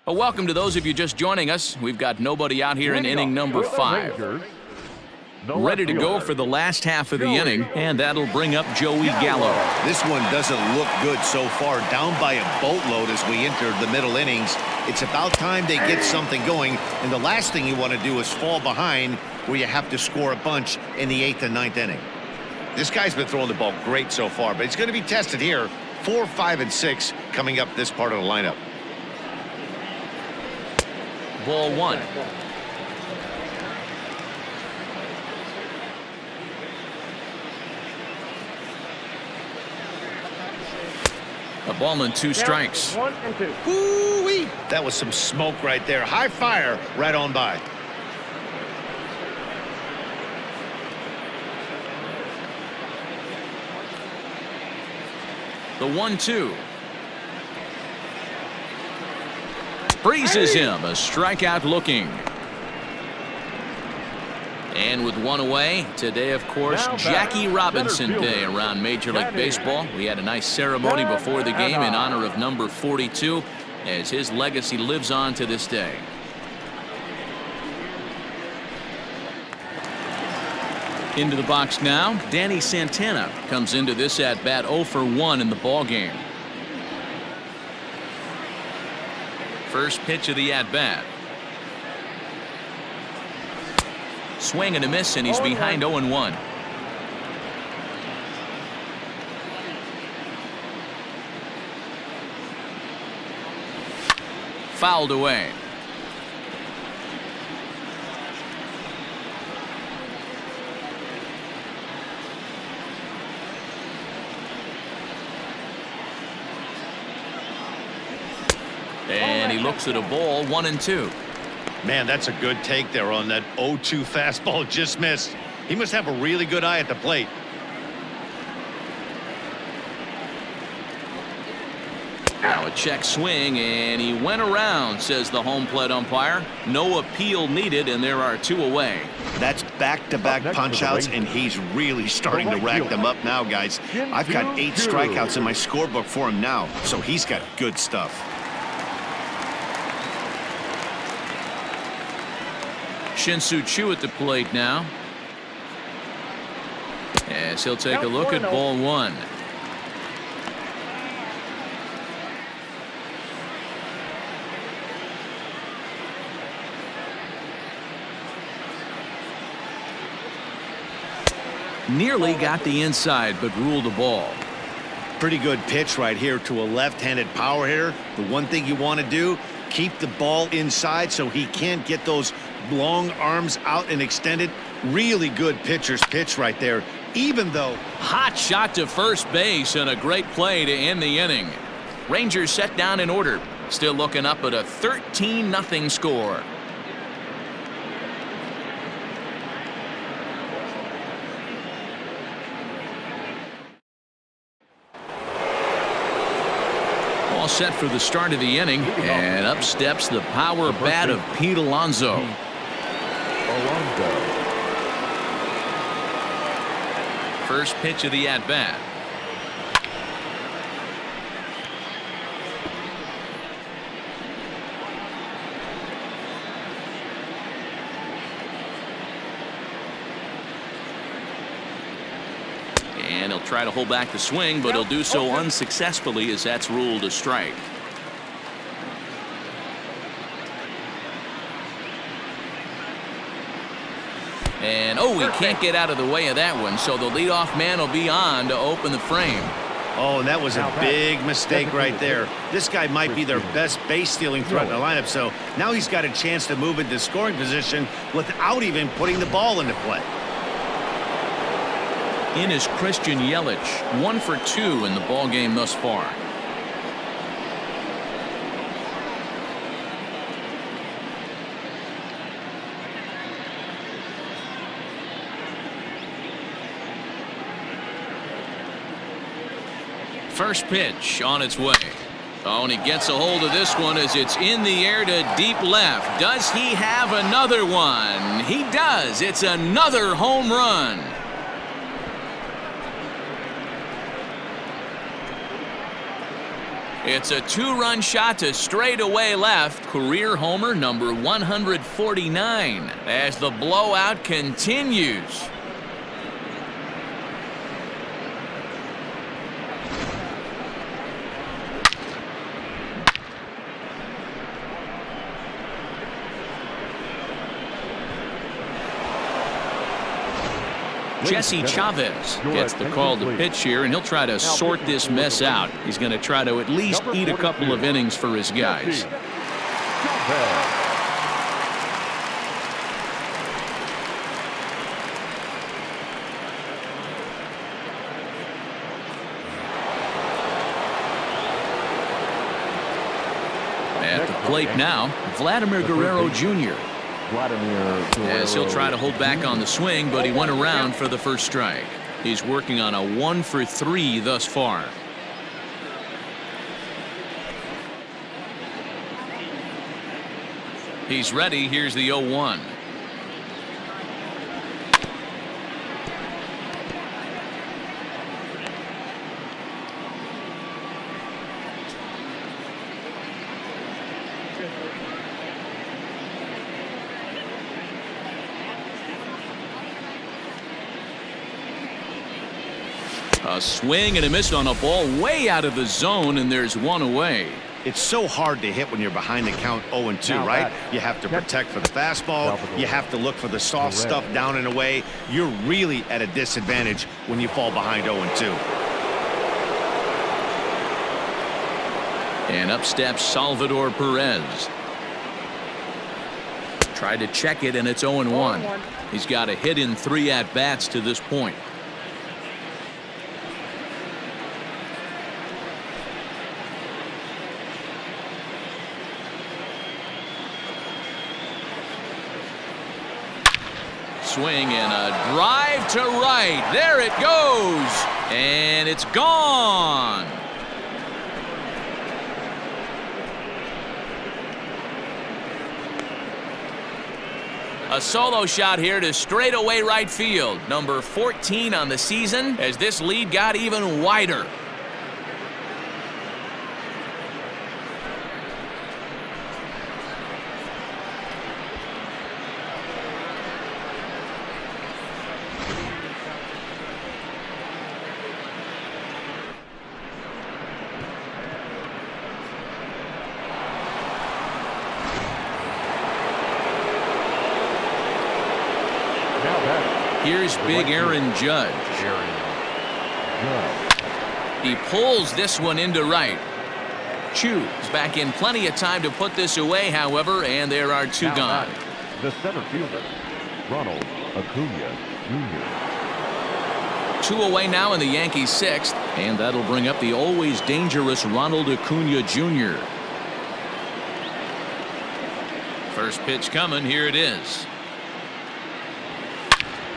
Well, welcome to those of you just joining us. We've got nobody out here in inning number 5. Ready to go for the last half of the inning, and that'll bring up Joey Gallo. This one doesn't look good so far. Down by a boatload as we enter the middle innings. It's about time they get something going, and the last thing you want to do is fall behind where you have to score a bunch in the 8th and 9th inning. This guy's been throwing the ball great so far, but he's going to be tested here. 4, 5, and 6 coming up this part of the lineup. Ball 1. A ball and 2 strikes. 1 and 2. Ooh-wee. That was some smoke right there. High fire right on by. The 1-2. Breezes him. A strikeout looking. And with 1 away, today, of course, Jackie Robinson Day around Major League Baseball. We had a nice ceremony before the game in honor of number 42, as his legacy lives on to this day. Into the box now, Danny Santana comes into this at-bat 0 for 1 in the ballgame. First pitch of the at-bat. Swing and a miss, and he's behind 0-1. Fouled away. And he looks at a ball, 1-2. Man, that's a good take there on that 0-2 fastball. Just missed. He must have a really good eye at the plate. Now a check swing, and he went around, says the home plate umpire. No appeal needed, and there are 2 away. That's back-to-back punch-outs, and he's really starting to rack them up now, guys. I've got 8 strikeouts in my scorebook for him now, so he's got good stuff. Shin-Soo Choo at the plate now. As he'll take a look at ball 1. Nearly got the inside, but ruled the ball. Pretty good pitch right here to a left-handed power hitter. The one thing you want to do, keep the ball inside so he can't get those long arms out and extended. Really good pitcher's pitch right there, even though. Hot shot to first base and a great play to end the inning. Rangers set down in order, still looking up at a 13-0 score. All set for the start of the inning, and up steps the power bat of Pete Alonso. First pitch of the at-bat. And he'll try to hold back the swing, but he'll do so unsuccessfully as that's ruled a strike. And he can't get out of the way of that one, so the leadoff man will be on to open the frame. Oh, and that was a big mistake right there. This guy might be their best base stealing threat in the lineup, so now he's got a chance to move into scoring position without even putting the ball into play. In is Christian Yelich, 1 for 2 in the ballgame thus far. First pitch on its way. Oh, and he gets a hold of this one as it's in the air to deep left. Does he have another one? He does. It's another home run. It's a two-run shot to straightaway left. Career homer number 149 as the blowout continues. Jesse Chavez gets the call to pitch here, and he'll try to sort this mess out. He's going to try to at least eat a couple of innings for his guys. At the plate now, Vladimir Guerrero Jr. As he'll try to hold back on the swing, but he went around for the first strike. He's working on a 1-for-3 thus far. He's ready. Here's the 0-1. A swing and a miss on a ball way out of the zone, and there's one away. It's so hard to hit when you're behind the count 0-2, right? You have to protect for the fastball. You have to look for the soft stuff down and away. You're really at a disadvantage when you fall behind 0-2. And up steps Salvador Perez. Tried to check it, and it's 0-1. He's got a hit in 3 at-bats to this point. Swing and a drive to right. There it goes. And it's gone. A solo shot here to straightaway right field. Number 14 on the season as this lead got even wider. Here's big Aaron Judge. He pulls this one into right. Chu is back in plenty of time to put this away, however, and there are 2 gone. The center fielder, Ronald Acuna Jr. 2 away now in the Yankees' 6th, and that'll bring up the always dangerous Ronald Acuna Jr. First pitch coming. Here it is.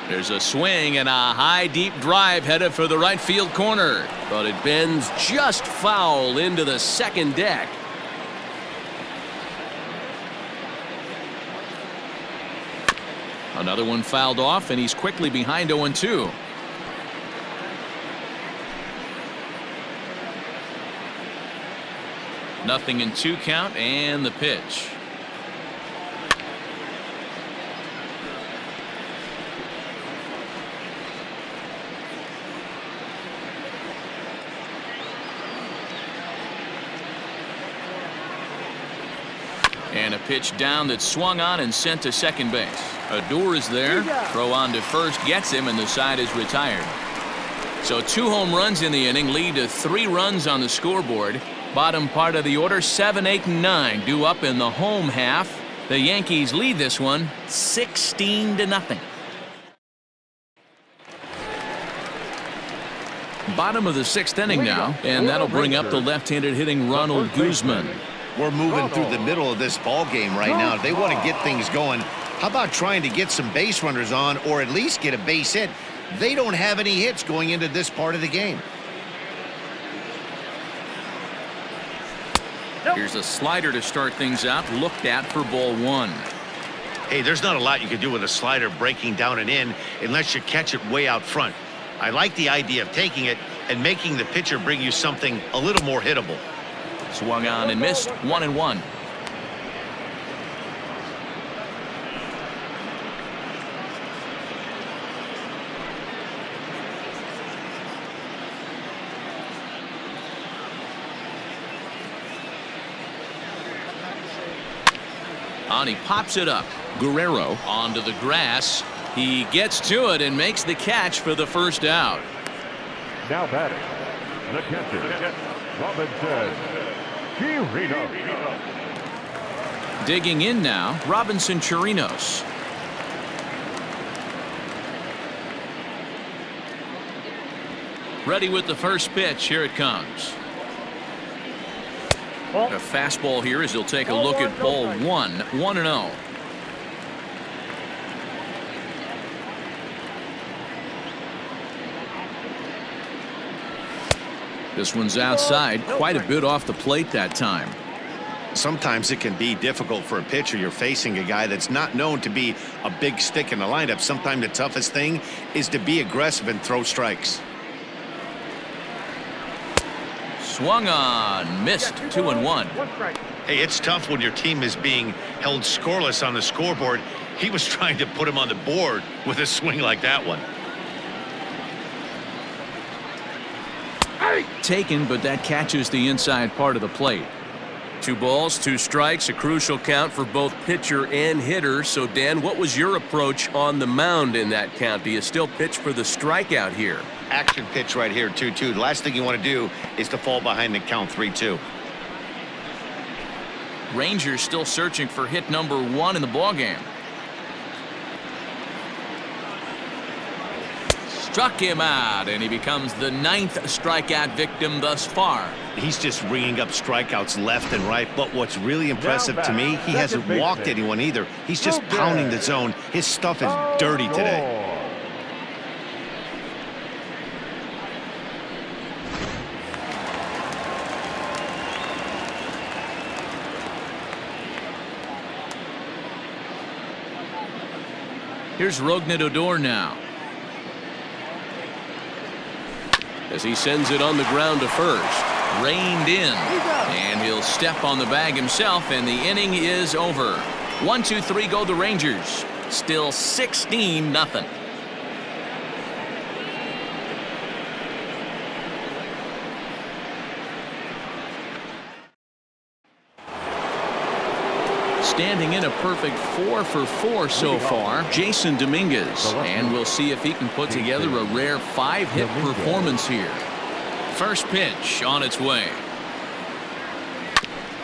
There's a swing and a high deep drive headed for the right field corner, but it bends just foul into the second deck. Another one fouled off, and he's quickly behind 0-2. Nothing in 2 count, and the pitch. And a pitch down that swung on and sent to second base. Odor is there. Throw on to first gets him, and the side is retired. So 2 home runs in the inning lead to 3 runs on the scoreboard. Bottom part of the order, 7, 8, and 9 due up in the home half. The Yankees lead this one 16-0. Bottom of the 6th inning now, and that'll bring up the left-handed hitting Ronald Guzman. We're moving through the middle of this ball game right now. They want to get things going. How about trying to get some base runners on, or at least get a base hit? They don't have any hits going into this part of the game. Here's a slider to start things out, looked at for ball 1. Hey, there's not a lot you can do with a slider breaking down and in unless you catch it way out front. I like the idea of taking it and making the pitcher bring you something a little more hittable. Swung on and missed. 1-1. On he pops it up. Guerrero. Onto the grass. He gets to it and makes the catch for the first out. Now batting, the catcher, Robinson Chirinos. Digging in now, Robinson Chirinos. Ready with the first pitch. Here it comes. A fastball here as he'll take a look at ball one. 1-0. This one's outside, quite a bit off the plate that time. Sometimes it can be difficult for a pitcher. You're facing a guy that's not known to be a big stick in the lineup. Sometimes the toughest thing is to be aggressive and throw strikes. Swung on, missed. 2-1. Hey, it's tough when your team is being held scoreless on the scoreboard. He was trying to put him on the board with a swing like that one. Taken, but that catches the inside part of the plate. 2 balls, 2 strikes, a crucial count for both pitcher and hitter. So, Dan, what was your approach on the mound in that count? Do you still pitch for the strikeout here? Action pitch right here, 2-2. The last thing you want to do is to fall behind the count 3-2. Rangers still searching for hit number 1 in the ballgame. Struck him out, and he becomes the 9th strikeout victim thus far. He's just ringing up strikeouts left and right, but what's really impressive to me, he hasn't walked anyone either. He's just pounding the zone. His stuff is dirty today. Here's Rognadodor now. As he sends it on the ground to first. Reined in. And he'll step on the bag himself, and the inning is over. 1-2-3 go the Rangers. Still 16-0. Standing in a perfect 4 for 4 so far, Jason Dominguez. And we'll see if he can put together a rare 5-hit performance here. First pitch on its way.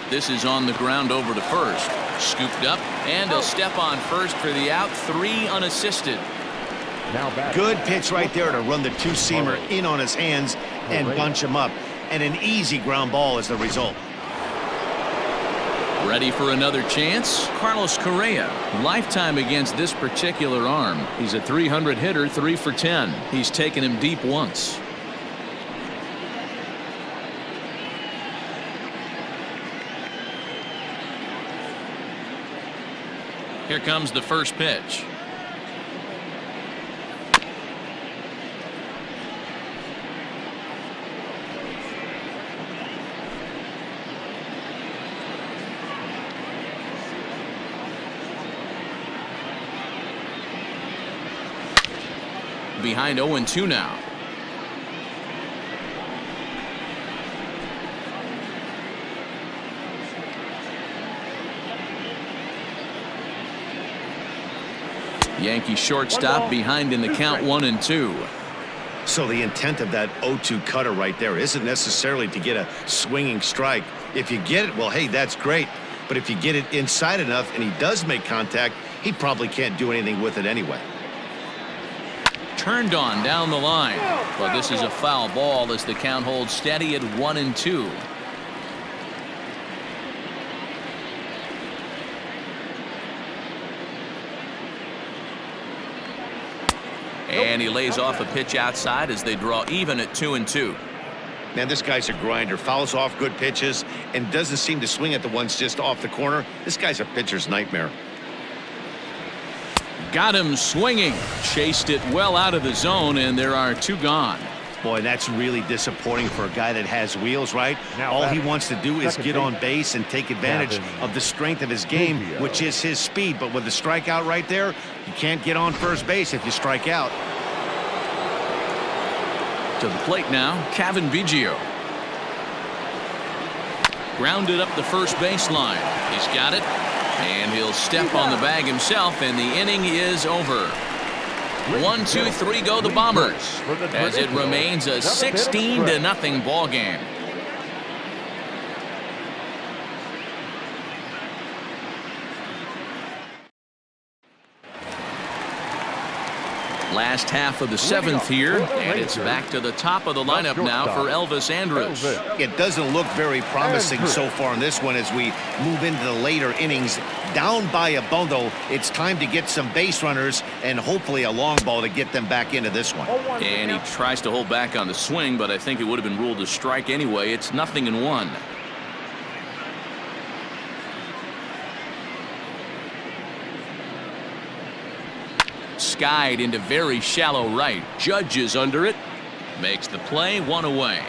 This is on the ground over to first. Scooped up, and he'll step on first for the out. 3 unassisted. Good pitch right there to run the 2-seamer in on his hands and bunch him up. And an easy ground ball is the result. Ready for another chance? Carlos Correa. Lifetime against this particular arm. He's a 300 hitter, 3 for 10. He's taken him deep once. Here comes the first pitch. Behind 0-2 now. Yankee shortstop behind in the count 1-2. So the intent of that 0-2 cutter right there isn't necessarily to get a swinging strike. If you get it, well, hey, that's great. But if you get it inside enough and he does make contact, he probably can't do anything with it anyway. Turned on down the line. But this is a foul ball as the count holds steady at 1-2. And he lays off a pitch outside as they draw even at 2-2. Man, this guy's a grinder. Fouls off good pitches and doesn't seem to swing at the ones just off the corner. This guy's a pitcher's nightmare. Got him swinging. Chased it well out of the zone, and there are 2 gone. Boy, that's really disappointing for a guy that has wheels, right? All he wants to do is get on base and take advantage of the strength of his game, which is his speed. But with the strikeout right there, you can't get on first base if you strike out. To the plate now, Cavan Biggio. Grounded up the first baseline. He's got it, and he'll step on the bag himself, and the inning is over. 1, 2, 3 go the Bombers, as it remains a 16-0 ball game. Last half of the 7th here, and it's back to the top of the lineup now for Elvis Andrus. It doesn't look very promising so far in this one as we move into the later innings. Down by a bundle, it's time to get some base runners and hopefully a long ball to get them back into this one. And he tries to hold back on the swing, but I think it would have been ruled a strike anyway. It's 0-1. Skied into very shallow right. Judge is under it. Makes the play, 1 away.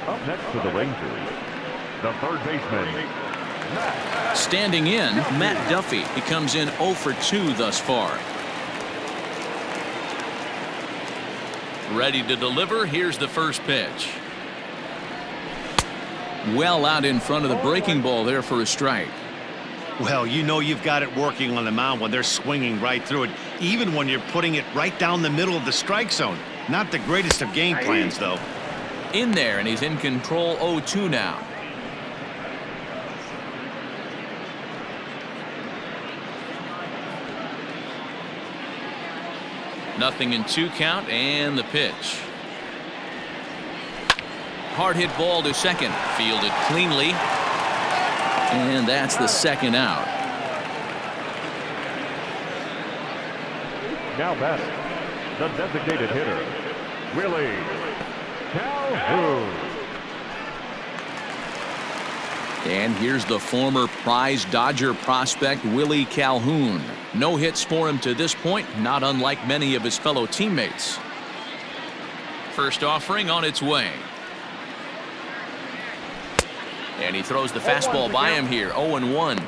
Up next for the Rangers, the third baseman. Standing in, Matt Duffy. He comes in 0 for 2 thus far. Ready to deliver. Here's the first pitch. Well out in front of the breaking ball there for a strike. Well, you know you've got it working on the mound when they're swinging right through it, even when you're putting it right down the middle of the strike zone. Not the greatest of game plans, though. In there, and he's in control, 0-2 now. Nothing in 2 count, and the pitch. Hard hit ball to second, fielded cleanly. And that's the second out. Now batting, the designated hitter, Willie Calhoun. And here's the former prize Dodger prospect, Willie Calhoun. No hits for him to this point, not unlike many of his fellow teammates. First offering on its way. And he throws the fastball by him here, 0-1.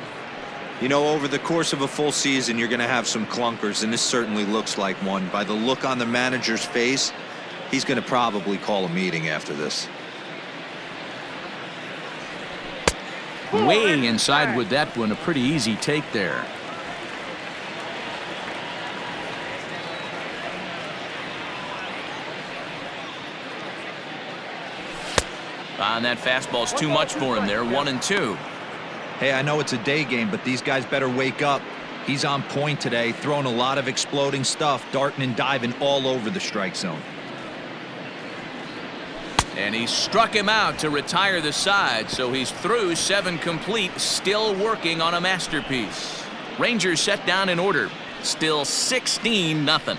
You know, over the course of a full season, you're going to have some clunkers, and this certainly looks like one. By the look on the manager's face, he's going to probably call a meeting after this. Way inside with that one, a pretty easy take there. And that fastball's too much for him there, 1-2. Hey, I know it's a day game, but these guys better wake up. He's on point today, throwing a lot of exploding stuff, darting and diving all over the strike zone. And he struck him out to retire the side, so he's through 7 complete, still working on a masterpiece. Rangers set down in order, still 16-0.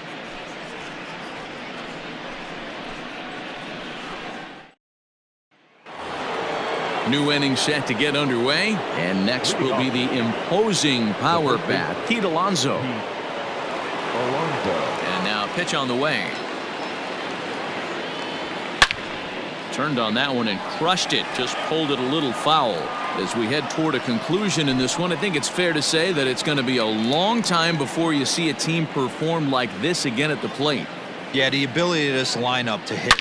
New inning set to get underway, and next will be the imposing power bat, Pete Alonso. And now pitch on the way. Turned on that one and crushed it, just pulled it a little foul. As we head toward a conclusion in this one, I think it's fair to say that it's going to be a long time before you see a team perform like this again at the plate. Yeah, the ability of this lineup to hit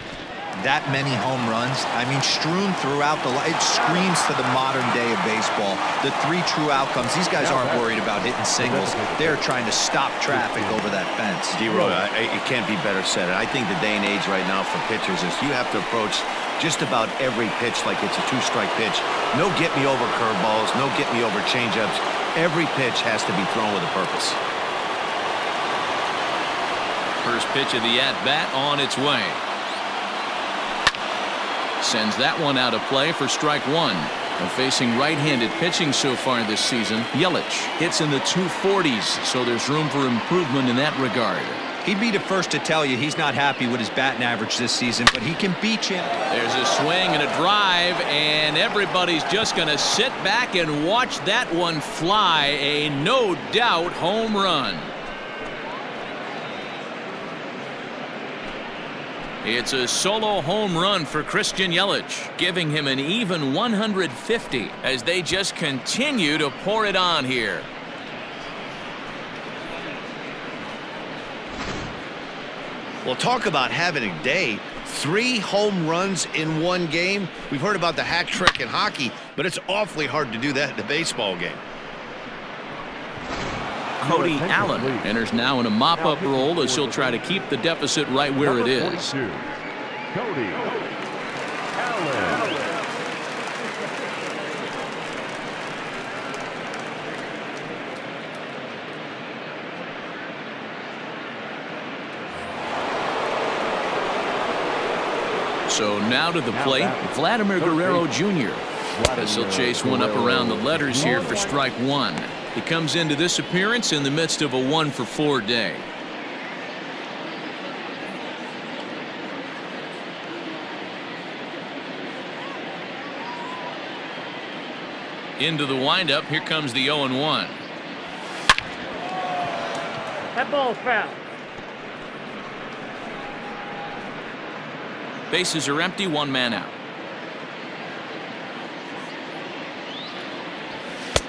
that many home runs, I mean, strewn throughout it screams to the modern day of baseball. The 3 true outcomes. These guys aren't worried about hitting singles. They're trying to stop traffic over that fence. D-Roy, it can't be better said. I think the day and age right now for pitchers is you have to approach just about every pitch like it's a 2-strike pitch. No get-me-over curveballs, no get-me-over changeups. Every pitch has to be thrown with a purpose. First pitch of the at-bat on its way. Sends that one out of play for strike 1. And facing right-handed pitching so far this season, Yelich hits in the 240s, so there's room for improvement in that regard. He'd be the first to tell you he's not happy with his batting average this season, but he can beat you. There's a swing and a drive, and everybody's just going to sit back and watch that one fly. A no-doubt home run. It's a solo home run for Christian Yelich, giving him an even 150 as they just continue to pour it on here. Well, talk about having a day. 3 home runs in one game. We've heard about the hat trick in hockey, but it's awfully hard to do that in a baseball game. Cody Allen enters now in a mop-up role as he'll try to keep the deficit right where it is. Cody Allen. So now to the plate, Vladimir Guerrero Jr. This will chase one up around the letters here for strike 1. He comes into this appearance in the midst of a 1-for-4 day. Into the windup, here comes the 0-1. That ball's foul. Bases are empty, 1 man out.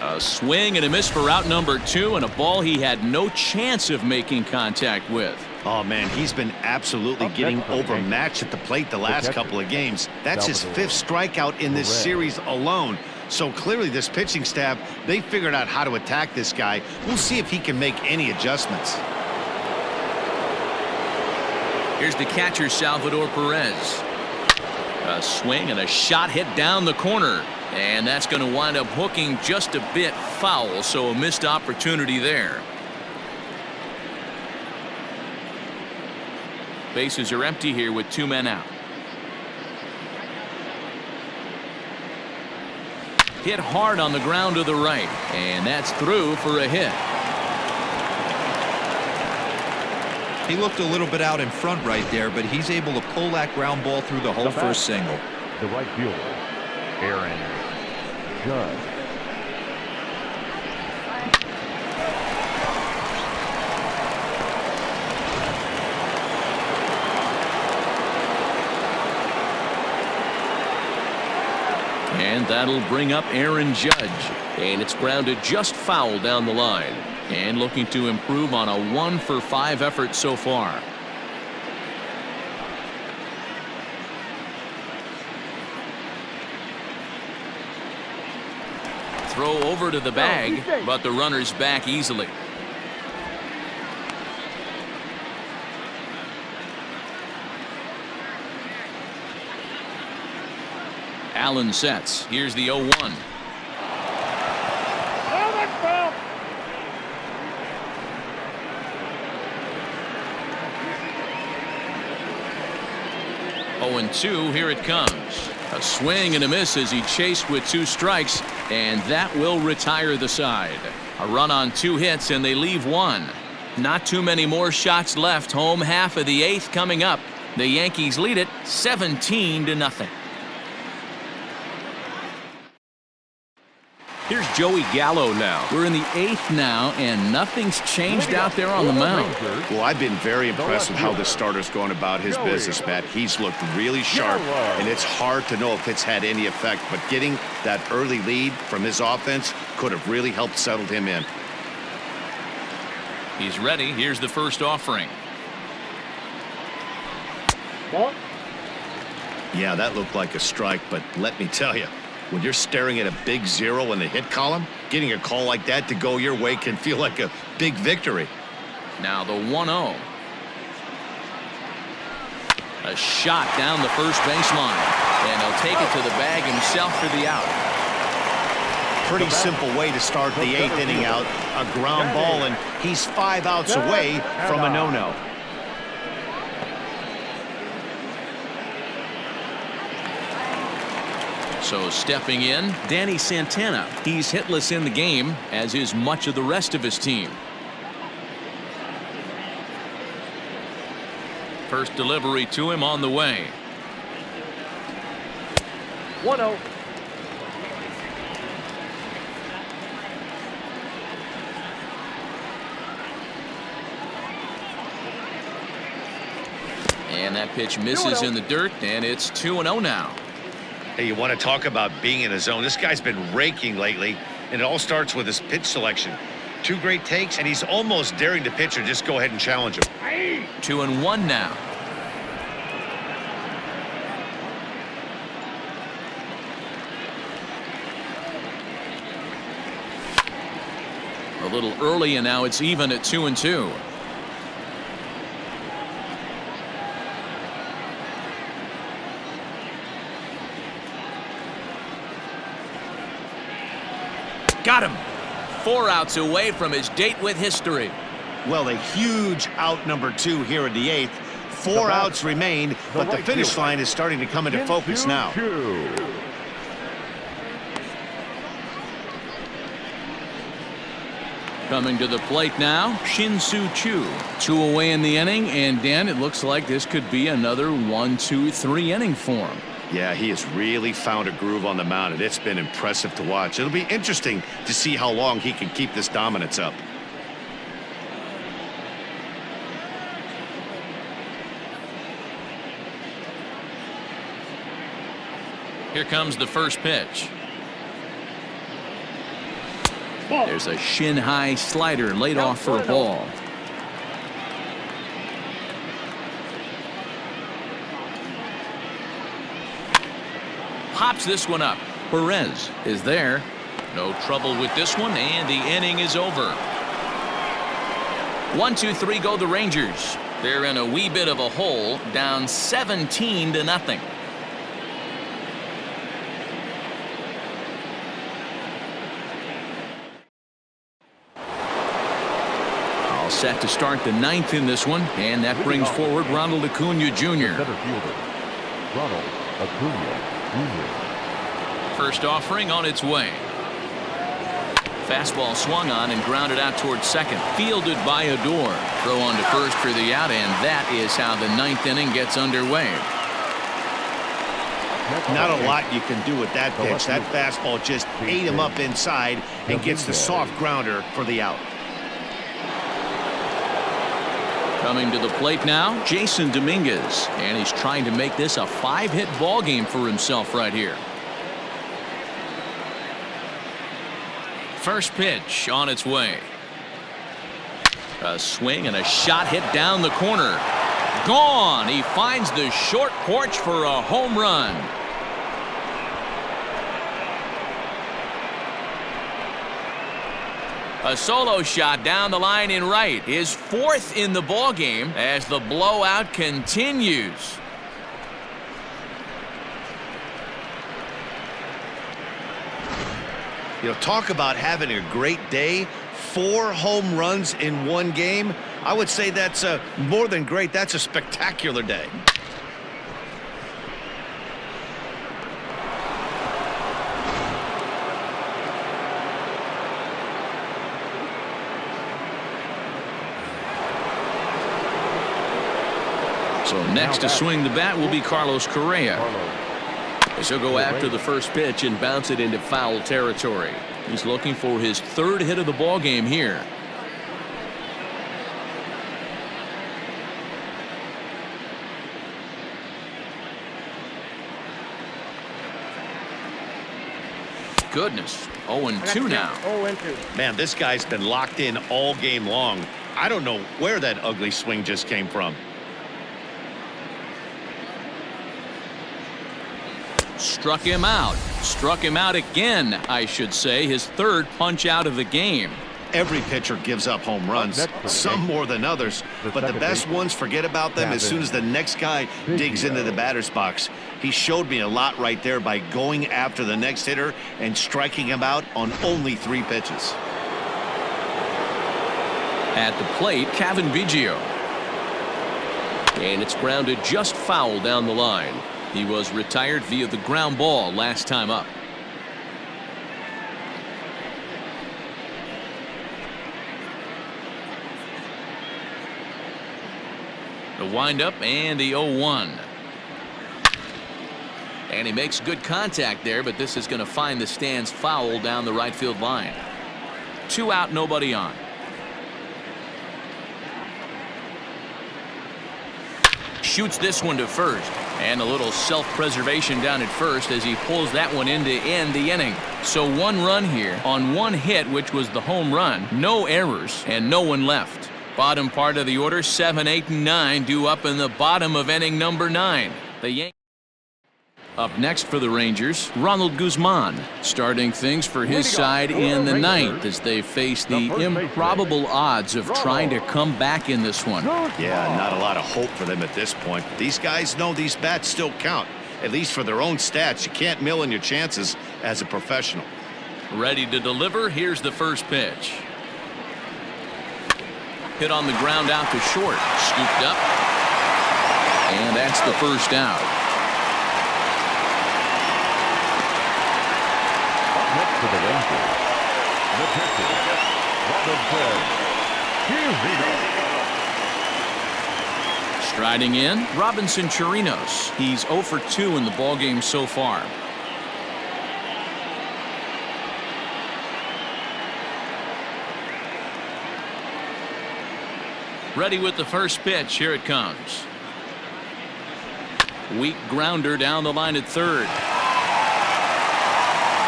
A swing and a miss for out number 2, and a ball he had no chance of making contact with. Oh, man, he's been absolutely getting overmatched at the plate the last couple of games. That's his 5th strikeout in this series alone. So clearly this pitching staff, they figured out how to attack this guy. We'll see if he can make any adjustments. Here's the catcher, Salvador Perez. A swing and a shot hit down the corner. And that's going to wind up hooking just a bit foul, so a missed opportunity there. Bases are empty here with 2 men out. Hit hard on the ground to the right, and that's through for a hit. He looked a little bit out in front right there, but he's able to pull that ground ball through the hole for a single. The right fielder, Aaron Judge. And that'll bring up Aaron Judge. And it's grounded just foul down the line. And looking to improve on a 1-for-5 effort so far. Throw over to the bag, but the runner's back easily. Allen sets. Here's the 0-1. 0-2, here it comes. A swing and a miss as he chased with 2 strikes, and that will retire the side. A run on 2 hits, and they leave 1. Not too many more shots left. Home half of the 8th coming up. The Yankees lead it 17-0. Here's Joey Gallo now. We're in the 8th now, and nothing's changed out there on the mound. Well, I've been very impressed with how this starter's going about his business, Matt. He's looked really sharp, and it's hard to know if it's had any effect, but getting that early lead from his offense could have really helped settle him in. He's ready. Here's the first offering. Ball. Yeah, that looked like a strike, but let me tell you, when you're staring at a big 0 in the hit column, getting a call like that to go your way can feel like a big victory. Now the 1-0. A shot down the first baseline, and he'll take it to the bag himself for the out. Pretty simple way to start the 8th inning out. A ground ball, and he's 5 outs away from a no-no. So stepping in, Danny Santana. He's hitless in the game, as is much of the rest of his team. First delivery to him on the way. 1-0. And that pitch misses in the dirt, and it's 2-0 now. Hey, you want to talk about being in a zone? This guy's been raking lately, and it all starts with his pitch selection. 2 great takes, and he's almost daring the pitcher just go ahead and challenge him. 2-1 now. A little early, and now it's even at 2-2. Got him. 4 outs away from his date with history. Well, a huge out number 2 here in the 8th. 4 outs remain, but the finish line is starting to come into focus now. Coming to the plate now, Shin-Soo Choo. 2 away in the inning, and Dan, it looks like this could be another 1-2-3 inning for him. Yeah, he has really found a groove on the mound, and it's been impressive to watch. It'll be interesting to see how long he can keep this dominance up. Here comes the first pitch. There's a shin-high slider laid off for a ball. Pops this one up. Perez is there. No trouble with this one, and the inning is over. 1-2-3 go the Rangers. They're in a wee bit of a hole, down 17-0. Set to start the 9th in this one, and that brings forward Ronald Acuna Jr. Ronald Acuna Jr. First offering on its way. Fastball swung on and grounded out towards second. Fielded by Odor. Throw on to first for the out, and that is how the 9th inning gets underway. Not a lot you can do with that pitch. That fastball just ate him up inside and gets the soft grounder for the out. Coming to the plate now, Jason Dominguez, and he's trying to make this a 5-hit ball game for himself right here. First pitch on its way. A swing and a shot hit down the corner. Gone. He finds the short porch for a home run. A solo shot down the line in right. His 4th in the ball game as the blowout continues. You know, talk about having a great day. 4 home runs in one game. I would say that's more than great. That's a spectacular day. So next to swing the bat will be Carlos Correa. As he'll go after the first pitch and bounce it into foul territory. He's looking for his 3rd hit of the ball game here. Goodness, 0-2 now. 0-2. Man, this guy's been locked in all game long. I don't know where that ugly swing just came from. Struck him out. Struck him out again, I should say. His 3rd punch out of the game. Every pitcher gives up home runs, some more than others, but the best ones, forget about them as soon as the next guy digs into the batter's box. He showed me a lot right there by going after the next hitter and striking him out on only 3 pitches. At the plate, Kevin Biggio. And it's grounded just foul down the line. He was retired via the ground ball last time up. The windup and the 0-1. And he makes good contact there, but this is going to find the stands foul down the right field line. 2 out, nobody on. shoots this one to first. And a little self-preservation down at first as he pulls that one in to end the inning. So 1 run here on 1 hit, which was the home run. No errors and no one left. Bottom part of the order, 7, 8, and 9 due up in the bottom of inning number 9. The Yankees. Up next for the Rangers, Ronald Guzman, starting things for his side in the 9th as they face the improbable odds of trying to come back in this one. Yeah, not a lot of hope for them at this point. These guys know these bats still count, at least for their own stats. You can't mill in your chances as a professional. Ready to deliver. Here's the first pitch. Hit on the ground out to short. Scooped up. And that's the first out. Next to the Rangers, the pitcher, Robinson. Here we go. Striding in, Robinson Chirinos. He's 0 for 2 in the ballgame so far. Ready with the first pitch. Here it comes. Weak grounder down the line at third.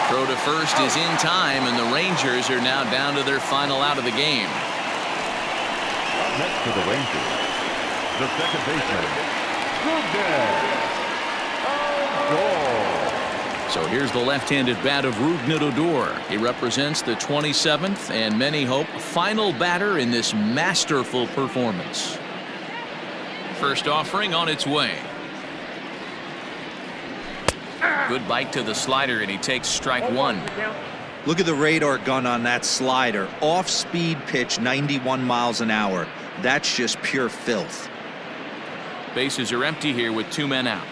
Throw to first is in time, and the Rangers are now down to their final out of the game. Next to the Rangers, the second baseman, Odor. So here's the left-handed bat of Rougned Odor. He represents the 27th and many hope final batter in this masterful performance. First offering on its way. Good bite to the slider, and he takes strike 1. Look at the radar gun on that slider. Off-speed pitch, 91 miles an hour. That's just pure filth. Bases are empty here with 2 men out.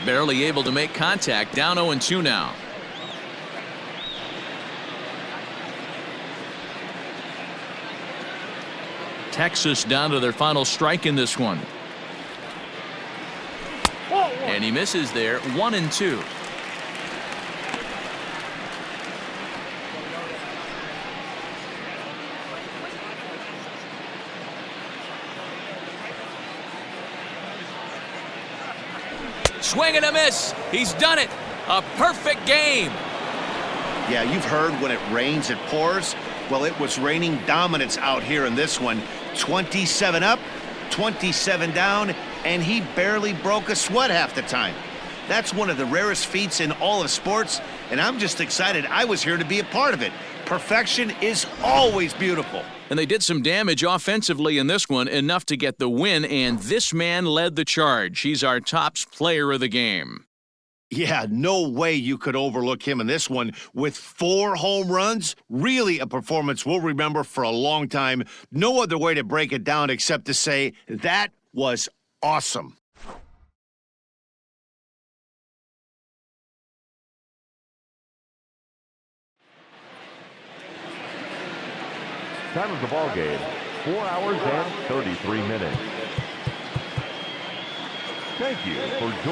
Barely able to make contact. Down 0-2 now. Texas down to their final strike in this one. And he misses there. 1-2. Swing and a miss. He's done it. A perfect game. Yeah, you've heard when it rains, it pours. Well, it was raining dominance out here in this one. 27 up, 27 down, and he barely broke a sweat half the time. That's one of the rarest feats in all of sports, and I'm just excited I was here to be a part of it. Perfection is always beautiful. And they did some damage offensively in this one, enough to get the win, and this man led the charge. He's our top player of the game. Yeah, no way you could overlook him in this one with 4 home runs. Really a performance we'll remember for a long time. No other way to break it down except to say that was awesome. Time of the ball game, 4 hours and 33 minutes. Thank you for joining.